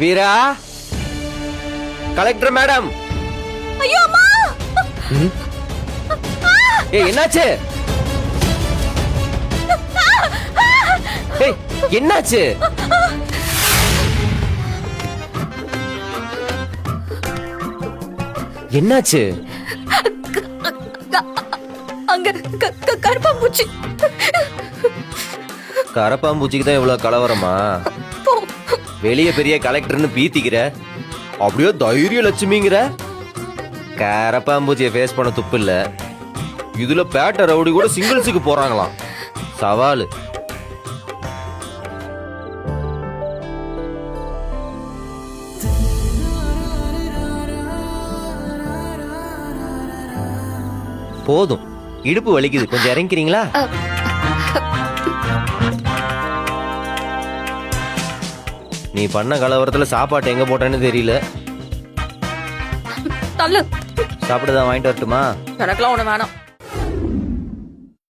வீரா, collector madam. ஐயோ அம்மா! ஏய், என்னாச்சு? ஏய், என்னாச்சு? என்னாச்சு? அங்க கருப்பாம்பூச்சி. கரப்பாம்பூச்சிக்கு தான் இவ்வளவு கலவரமா? வெளிய பெரிய கலெக்டர்னு பீத்திக்கிற, அப்படியே தைரிய லட்சுமிங்கிற. கரப்பாம்பூச்சியை ஃபேஸ் பண்ண துப்பு இல்ல. இதுல பேட்ட ரவுடி கூட சிங்கிள்ஸுக்கு போறாங்களாம். சவாலு. போதும், இடுப்பு வலிக்குது, கொஞ்சம் இறங்கிறீங்களா? நீ பண்ண கலவரத்துல சாப்பாட்டு எங்க போட்டேன்னு தெரியல. தள்ளு. சாப்பிடுதான் வாங்கிட்டு வரட்டுமா? எனக்கெல்லாம் ஒண்ணு வேணாம்.